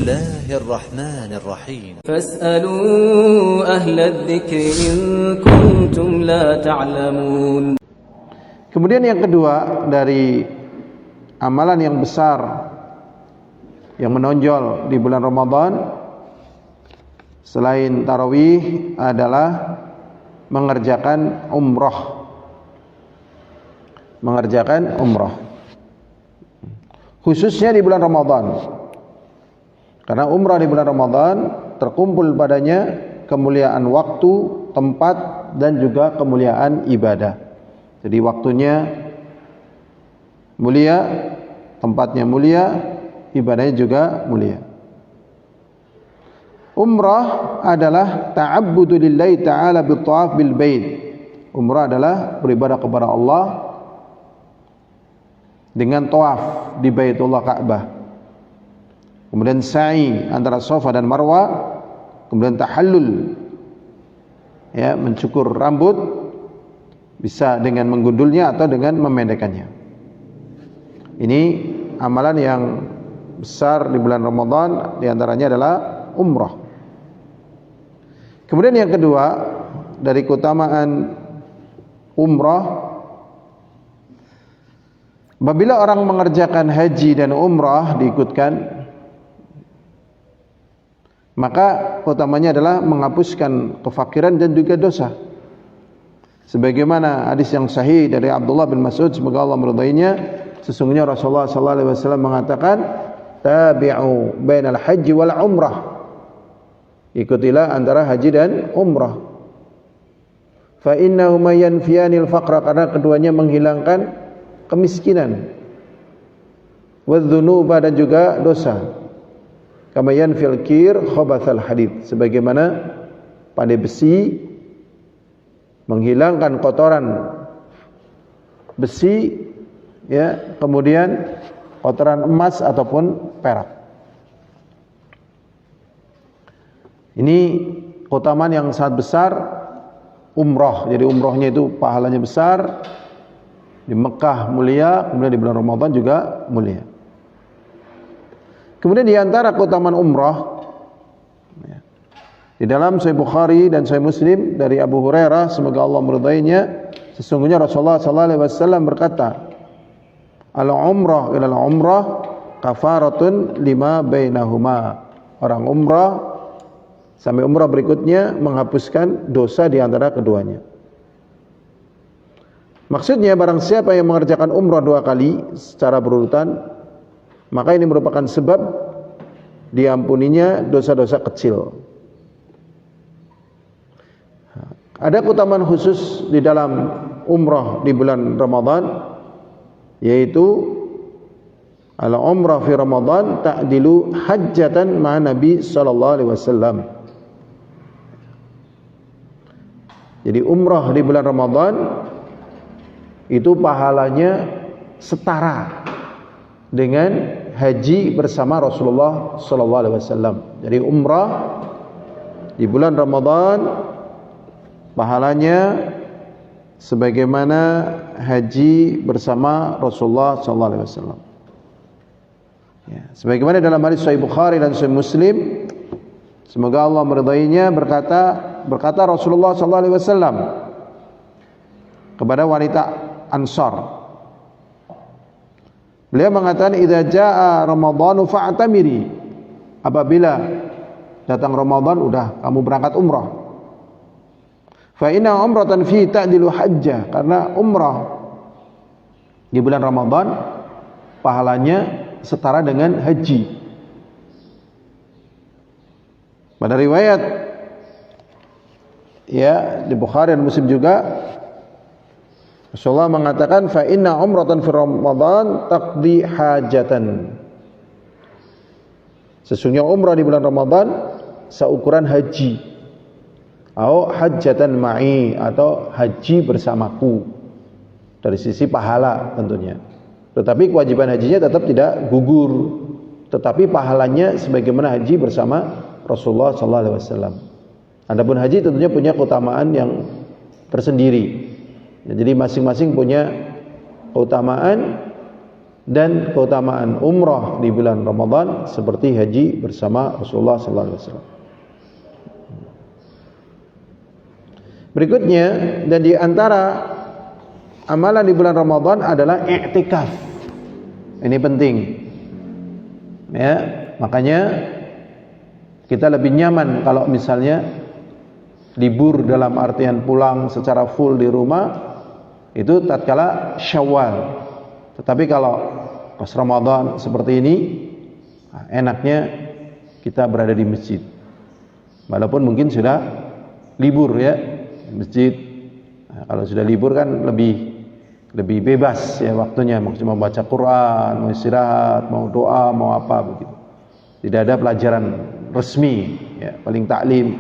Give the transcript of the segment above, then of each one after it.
الله الرحمن الرحيم فاسألوا أهل الذكر إن كنتم لا تعلمون. Kemudian yang kedua dari amalan yang besar yang menonjol di bulan Ramadan selain tarawih adalah mengerjakan umrah. Mengerjakan umrah. Khususnya di bulan Ramadan. Karena umrah di bulan Ramadan terkumpul padanya kemuliaan waktu, tempat, dan juga kemuliaan ibadah. Jadi waktunya mulia, tempatnya mulia, ibadahnya juga mulia. Umrah adalah ta'abbudu lillahi ta'ala bi-thawaf bil bait. Umrah adalah beribadah kepada Allah dengan tawaf di Baitullah Ka'bah. Kemudian sa'i antara Safa dan Marwa, kemudian tahallul, ya, mencukur rambut, bisa dengan menggundulnya atau dengan memendekkannya. Ini amalan yang besar di bulan Ramadan, diantaranya adalah umrah. Kemudian yang kedua dari keutamaan umrah, apabila orang mengerjakan haji dan umrah diikutkan, maka utamanya adalah menghapuskan kefakiran dan juga dosa. Sebagaimana hadis yang sahih dari Abdullah bin Mas'ud, semoga Allah meridainya, sesungguhnya Rasulullah sallallahu alaihi wasallam mengatakan, tabi'u bainal haji wal umrah. Ikutilah antara haji dan umrah. Fa innahuma yanfiyanil faqra, karena keduanya menghilangkan kemiskinan. Wadzunuba, dan juga dosa. Kama yanfil kir khabathal hadid, sebagaimana pandai besi menghilangkan kotoran besi, ya, kemudian kotoran emas ataupun perak. Ini keutamaan yang sangat besar umrah. Jadi umrahnya itu pahalanya besar. Di Mekah mulia, kemudian di bulan Ramadan juga mulia. Kemudian di antara keutamaan umrah, di dalam Sahih Bukhari dan Sahih Muslim dari Abu Hurairah, semoga Allah meridainya, sesungguhnya Rasulullah sallallahu alaihi wasallam berkata, al-umrah ilal umrah kafaratun lima bainahuma. Orang umrah sampai umrah berikutnya menghapuskan dosa di antara keduanya. Maksudnya barang siapa yang mengerjakan umrah 2 kali secara berurutan, maka ini merupakan sebab diampuninya dosa-dosa kecil. Ada keutamaan khusus di dalam umrah di bulan Ramadan, yaitu al-umrah fi Ramadan ta'dilu hajjatan ma'a Nabi sallallahu alaihi wasallam. Jadi umrah di bulan Ramadan itu pahalanya setara dengan haji bersama Rasulullah sallallahu alaihi wasallam. Jadi umrah di bulan Ramadan pahalanya sebagaimana haji bersama Rasulullah sallallahu alaihi wasallam. Ya, sebagaimana dalam hadis Sahih Bukhari dan Sahih Muslim, semoga Allah meridainya, berkata Rasulullah sallallahu alaihi wasallam kepada wanita Ansar. Beliau mengatakan, idza jaa Ramadhanu fa'tamiri. Apabila datang Ramadan, udah kamu berangkat umrah. Fa inna umratan fi ta'dilu hajjah, karena umrah di bulan Ramadan pahalanya setara dengan haji. Pada riwayat ya di Bukhari dan Muslim juga, Rasulullah mengatakan, fa inna umratan fi Ramadan taqdi hajatan. Sesungguhnya umrah di bulan Ramadan seukuran haji. Atau hajjatan ma'i, atau haji bersamaku. Dari sisi pahala tentunya. Tetapi kewajiban hajinya tetap tidak gugur. Tetapi pahalanya sebagaimana haji bersama Rasulullah sallallahu alaihi wasallam. Adapun haji tentunya punya keutamaan yang tersendiri. Jadi masing-masing punya keutamaan dan keutamaan umrah di bulan Ramadan seperti haji bersama Rasulullah sallallahu alaihi wasallam. Berikutnya, dan di antara amalan di bulan Ramadan adalah i'tikaf. Ini penting. Ya, makanya kita lebih nyaman kalau misalnya libur dalam artian pulang secara full di rumah itu tatkala Syawal. Tetapi kalau pas Ramadan seperti ini, enaknya kita berada di masjid. Walaupun mungkin sudah libur ya, masjid. Nah, kalau sudah libur kan lebih bebas ya waktunya, mau cuma baca Quran, mau istirahat, mau doa, mau apa begitu. Tidak ada pelajaran resmi ya, paling taklim.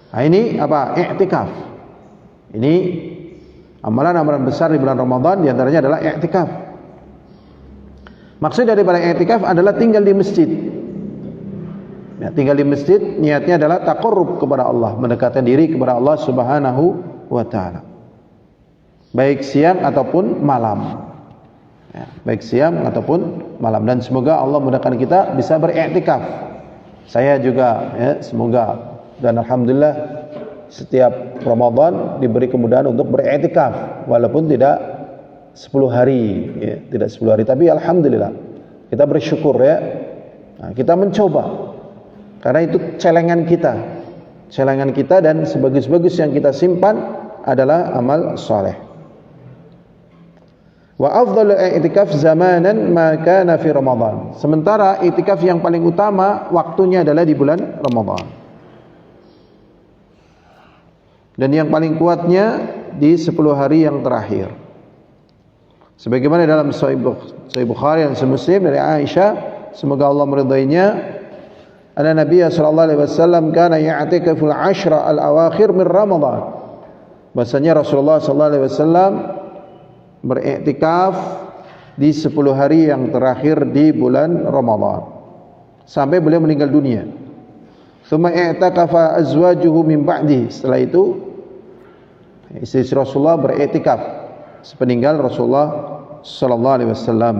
Nah, ini apa? I'tikaf. Ini amalan-amalan besar di bulan Ramadan, di antaranya adalah i'tikaf. Maksud daripada i'tikaf adalah tinggal di masjid. Ya, tinggal di masjid niatnya adalah taqarrub kepada Allah, mendekatkan diri kepada Allah Subhanahu wa taala. Baik siang ataupun malam. Ya, baik siang ataupun malam, dan semoga Allah mudahkan kita bisa beriktikaf. Saya juga ya, semoga, dan alhamdulillah setiap Ramadan diberi kemudahan untuk beriktikaf walaupun tidak 10 hari ya, tidak 10 hari, tapi alhamdulillah kita bersyukur ya. Nah, kita mencoba karena itu celengan kita, dan sebagus-bagus yang kita simpan adalah amal saleh. Wa afdhalu i'tikaf zamanan ma kana fi Ramadan. Sementara i'tikaf yang paling utama waktunya adalah di bulan Ramadan. Dan yang paling kuatnya di 10 hari yang terakhir. Sebagaimana dalam Sahih Bukhari dan Sahih Muslim dari Aisyah, semoga Allah meridainya, anna Nabi sallallahu alaihi wasallam kana ya'tikaful 'ashra al-awakhir min Ramadan. Bahasanya Rasulullah sallallahu alaihi wasallam beriktikaf di 10 hari yang terakhir di bulan Ramadan sampai beliau meninggal dunia. Tsumma i'takafa azwajuhu min ba'di. Setelah itu istri Rasulullah beriktikaf sepeninggal Rasulullah sallallahu alaihi wasallam.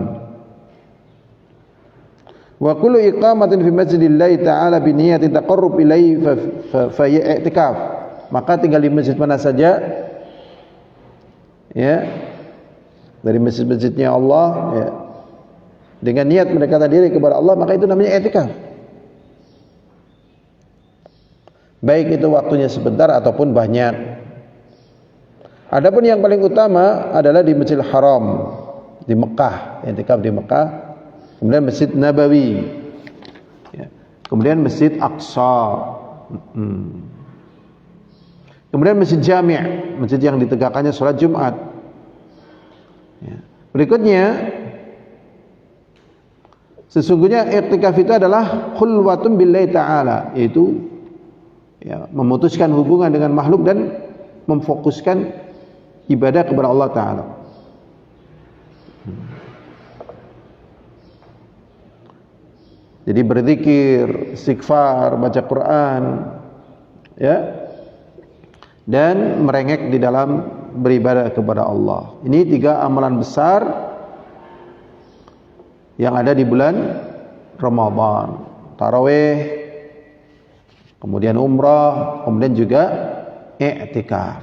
Wa kullu iqamatin fi masjidillah ta'ala bi niyyati taqarrub ilaihi fa i'tikaf. Maka tinggal di masjid mana saja ya, dari masjid-masjidnya Allah ya, dengan niat mendekatkan diri kepada Allah, maka itu namanya i'tikaf. Baik itu waktunya sebentar ataupun banyak. Adapun yang paling utama adalah di Masjidil Haram di Mekah, i'tikaf di Mekah, kemudian Masjid Nabawi, ya, kemudian Masjid Aqsa, kemudian Masjid Jami', masjid yang ditegakkannya sholat Jumat. Ya. Berikutnya, sesungguhnya i'tikaf itu adalah khulwatun billahi ta'ala, yaitu ya, memutuskan hubungan dengan makhluk dan memfokuskan ibadah kepada Allah Ta'ala. Jadi berzikir, istighfar, baca Quran ya, dan merengek di dalam beribadah kepada Allah. Ini 3 amalan besar yang ada di bulan Ramadan. Tarawih, kemudian umrah, kemudian juga i'tikaf.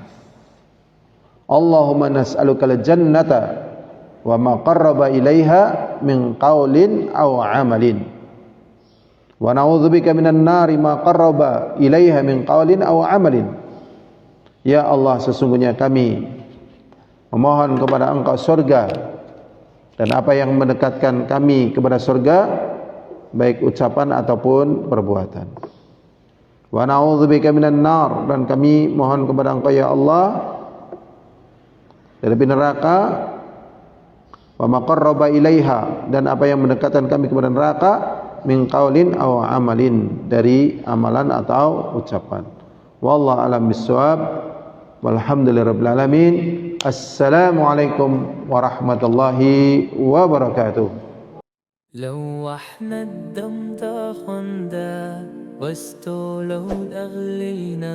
Allahumma nas'aluka al-jannata wa ma qarraba ilaiha min qaulin aw amalin, wa na'udzubika minan nari ma qarraba ilaiha min qaulin aw amalin. Ya Allah, sesungguhnya kami memohon kepada Engkau surga dan apa yang mendekatkan kami kepada surga, baik ucapan ataupun perbuatan. Wa na'udzubika minan nar, dan kami mohon kepada Engkau ya Allah dari api neraka, wa ma qarraba ilaiha, dan apa yang mendekatkan kami kepada neraka, min qaulin aw amalin, dari amalan atau ucapan. Wallahu a'lam bissawab. Walhamdulillahirabbil alamin. Assalamualaikum warahmatullahi wabarakatuh. لوحنا الدم تاخندا واستولود أغلينا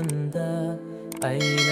أين